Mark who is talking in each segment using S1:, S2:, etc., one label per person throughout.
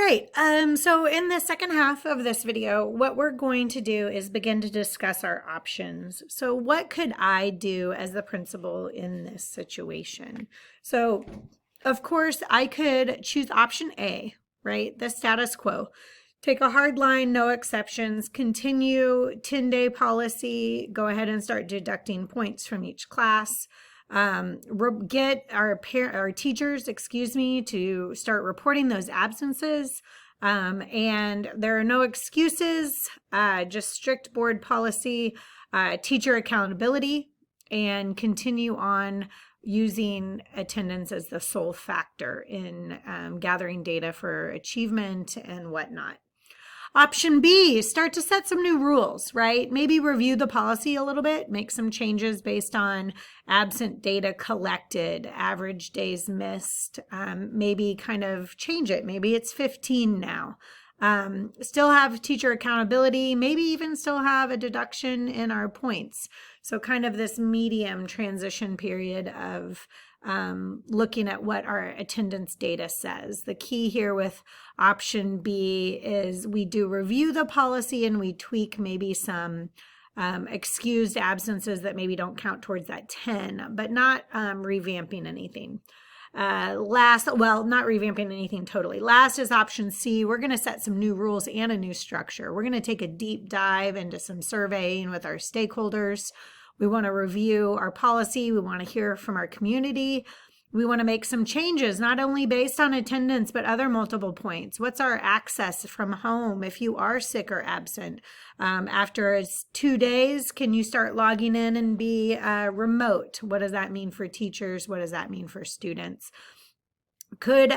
S1: right, so in the second half of this video, what we're going to do is begin to discuss our options. So what could I do as the principal in this situation? So, of course, I could choose option A, right? The status quo. Take a hard line, no exceptions, continue 10-day policy, go ahead and start deducting points from each class. Get our teachers, to start reporting those absences. And there are no excuses, just strict board policy, teacher accountability, and continue on using attendance as the sole factor in gathering data for achievement and whatnot. Option B, start to set some new rules, right? Maybe review the policy a little bit, make some changes based on absent data collected, average days missed, maybe kind of change it. Maybe it's 15 now. Still have teacher accountability, maybe even still have a deduction in our points. So kind of this medium transition period of looking at what our attendance data says. The key here with option B is we do review the policy and we tweak maybe some excused absences that maybe don't count towards that 10, but not revamping anything. Not revamping anything totally. Last is option C. We're going to set some new rules and a new structure. We're going to take a deep dive into some surveying with our stakeholders. We want to review our policy. We want to hear from our community. We want to make some changes, not only based on attendance, but other multiple points. What's our access from home if you are sick or absent? After 2 days, can you start logging in and be remote? What does that mean for teachers? What does that mean for students? Could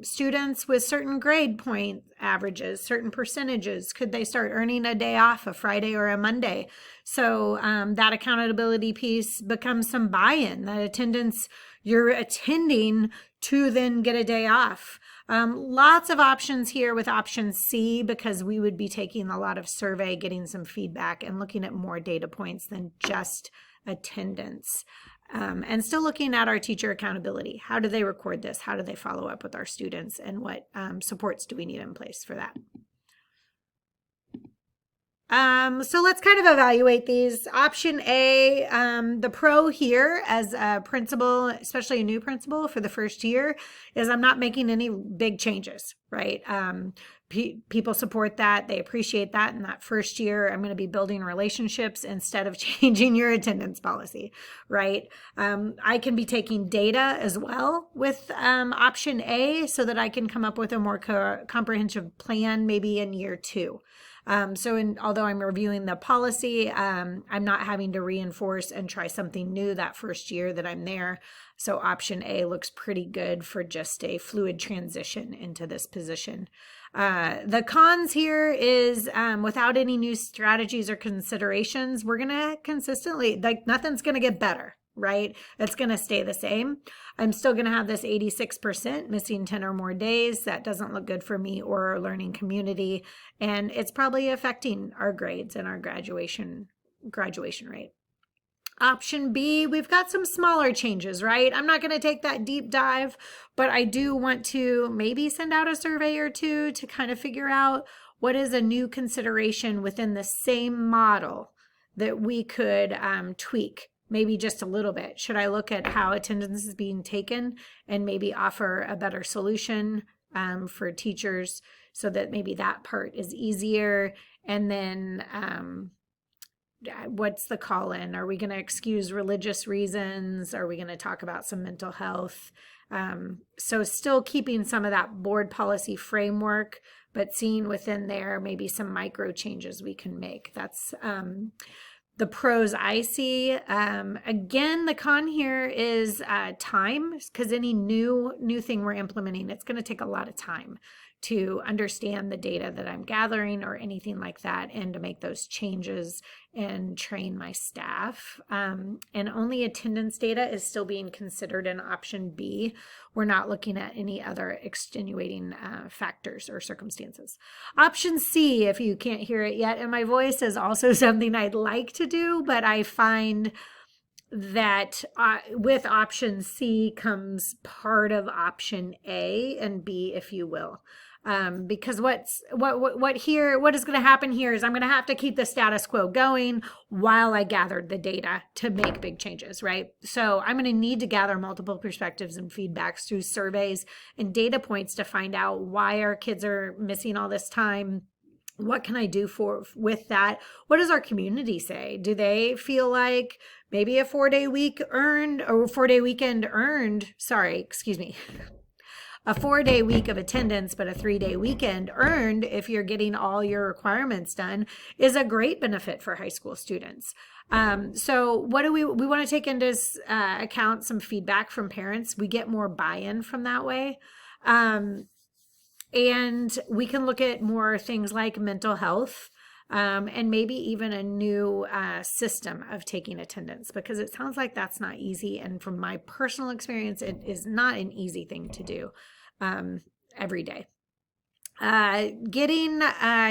S1: students with certain grade point averages, certain percentages, could they start earning a day off, a Friday or a Monday? So that accountability piece becomes some buy-in, that attendance you're attending to then get a day off. Lots of options here with option C, because we would be taking a lot of survey, getting some feedback, and looking at more data points than just attendance. And still looking at our teacher accountability. How do they record this? How do they follow up with our students? And what supports do we need in place for that? So let's kind of evaluate these. Option A, the pro here as a principal, especially a new principal for the first year, is I'm not making any big changes, right? People support that. They appreciate that. In that first year, I'm going to be building relationships instead of changing your attendance policy, right? I can be taking data as well with option A so that I can come up with a more comprehensive plan maybe in year 2. Although I'm reviewing the policy, I'm not having to reinforce and try something new that first year that I'm there. So option A looks pretty good for just a fluid transition into this position. The cons here is without any new strategies or considerations, we're going to consistently, nothing's going to get better, right? It's going to stay the same. I'm still going to have this 86% missing 10 or more days. That doesn't look good for me or our learning community. And it's probably affecting our grades and our graduation rate. Option B, we've got some smaller changes, right? I'm not going to take that deep dive, but I do want to maybe send out a survey or two to kind of figure out what is a new consideration within the same model that we could tweak. Maybe just a little bit. Should I look at how attendance is being taken and maybe offer a better solution for teachers so that maybe that part is easier? And then what's the call-in? Are we going to excuse religious reasons? Are we going to talk about some mental health? So still keeping some of that board policy framework, but seeing within there maybe some micro changes we can make. That's the pros I see. Again, the con here is time, because any new thing we're implementing, it's going to take a lot of time to understand the data that I'm gathering or anything like that, and to make those changes and train my staff. And only attendance data is still being considered in option B. We're not looking at any other extenuating factors or circumstances. Option C, if you can't hear it yet in my voice, is also something I'd like to do, but I find that with option C comes part of option A and B, if you will. Because what is going to happen here is I'm going to have to keep the status quo going while I gathered the data to make big changes, right? So I'm going to need to gather multiple perspectives and feedbacks through surveys and data points to find out why our kids are missing all this time. What can I do with that? What does our community say? Do they feel like maybe a 4-day week earned, or 4-day weekend earned, a 4-day week of attendance, but a 3-day weekend earned if you're getting all your requirements done is a great benefit for high school students. So what do we want to take into account some feedback from parents. We get more buy-in from that way. And we can look at more things like mental health, and maybe even a new system of taking attendance, because it sounds like that's not easy. And from my personal experience, it is not an easy thing to do every day. Getting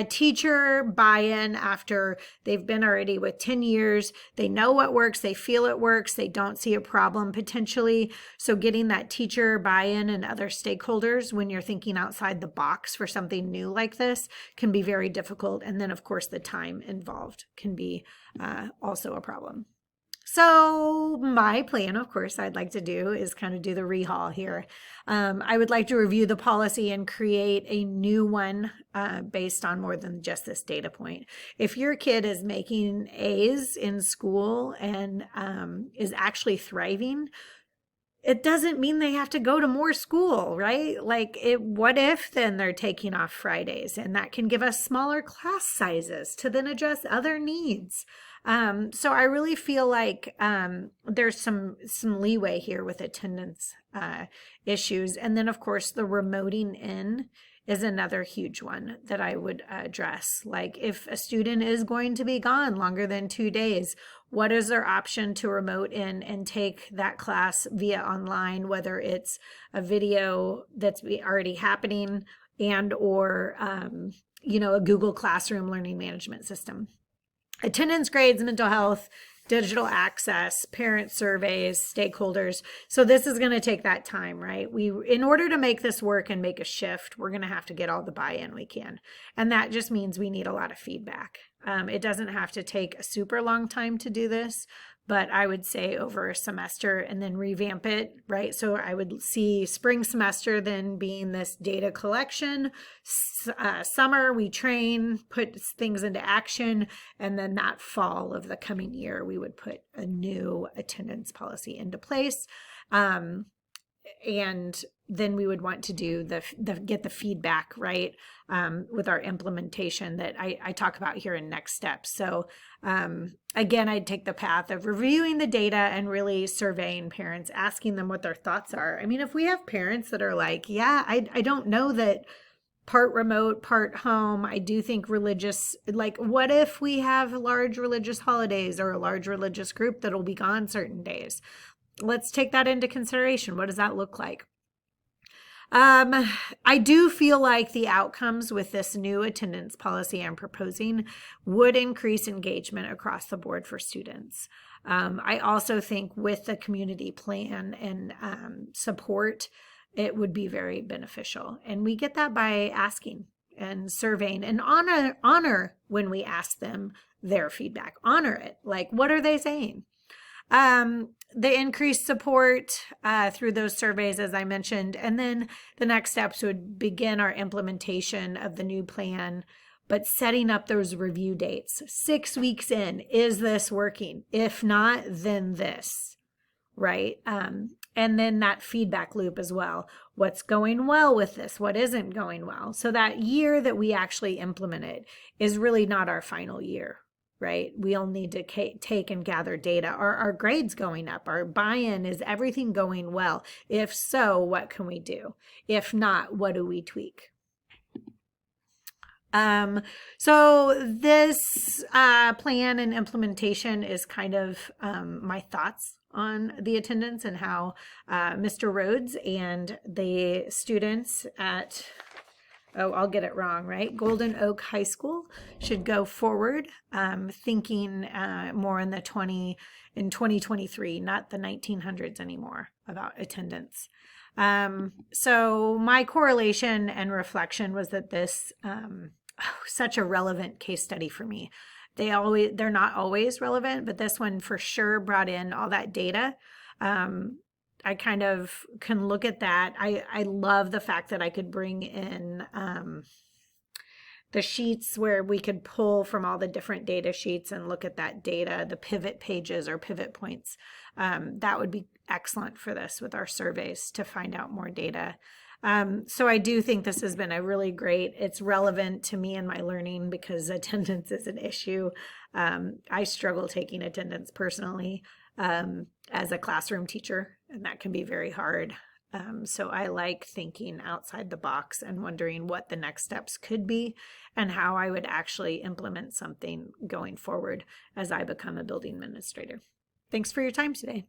S1: teacher buy-in after they've been already with 10 years, they know what works, they feel it works, they don't see a problem potentially. So getting that teacher buy-in and other stakeholders when you're thinking outside the box for something new like this can be very difficult. And then of course the time involved can be also a problem. So my plan, of course, I'd like to do is kind of do the rehaul here. I would like to review the policy and create a new one based on more than just this data point. If your kid is making A's in school and is actually thriving, it doesn't mean they have to go to more school, right? Like, what if then they're taking off Fridays, and that can give us smaller class sizes to then address other needs. So I really feel like there's some leeway here with attendance issues. And then of course the remoting in is another huge one that I would address. Like, if a student is going to be gone longer than 2 days, what is their option to remote in and take that class via online, whether it's a video that's already happening and or a Google Classroom learning management system. Attendance grades, mental health, digital access, parent surveys, stakeholders. So this is going to take that time, right? In order to make this work and make a shift, we're going to have to get all the buy-in we can. And that just means we need a lot of feedback. It doesn't have to take a super long time to do this, but I would say over a semester and then revamp it, right? So I would see spring semester then being this data collection, summer we train, put things into action, and then that fall of the coming year, we would put a new attendance policy into place. And then we would want to do get the feedback, right, with our implementation that I talk about here in next steps. So again, I'd take the path of reviewing the data and really surveying parents, asking them what their thoughts are. I mean, if we have parents that are like, yeah, I don't know that part remote, part home, I do think religious, like, what if we have large religious holidays or a large religious group that will be gone certain days? Let's take that into consideration. What does that look like? I do feel like the outcomes with this new attendance policy I'm proposing would increase engagement across the board for students. I also think with the community plan and support, it would be very beneficial. And we get that by asking and surveying and honor when we ask them their feedback. Honor it. Like, what are they saying? The increased support through those surveys, as I mentioned, and then the next steps would begin our implementation of the new plan, but setting up those review dates. 6 weeks in, is this working? If not, then this, right? And then that feedback loop as well. What's going well with this? What isn't going well? So that year that we actually implement it is really not our final year. Right? We'll need to take and gather data. Are our grades going up? Our buy-in, is everything going well? If so, what can we do? If not, what do we tweak? So this plan and implementation is kind of my thoughts on the attendance and how Mr. Rhodes and the students at I'll get it wrong, right? Golden Oak High School should go forward, thinking more in 2023, not the 1900s anymore, about attendance. So my correlation and reflection was that this such a relevant case study for me. They're not always relevant, but this one for sure brought in all that data. I kind of can look at that. I love the fact that I could bring in the sheets where we could pull from all the different data sheets and look at that data, the pivot pages or pivot points. That would be excellent for this with our surveys to find out more data. So I do think this has been a really great, it's relevant to me and my learning because attendance is an issue. I struggle taking attendance personally as a classroom teacher, and that can be very hard. So I like thinking outside the box and wondering what the next steps could be and how I would actually implement something going forward as I become a building administrator. Thanks for your time today.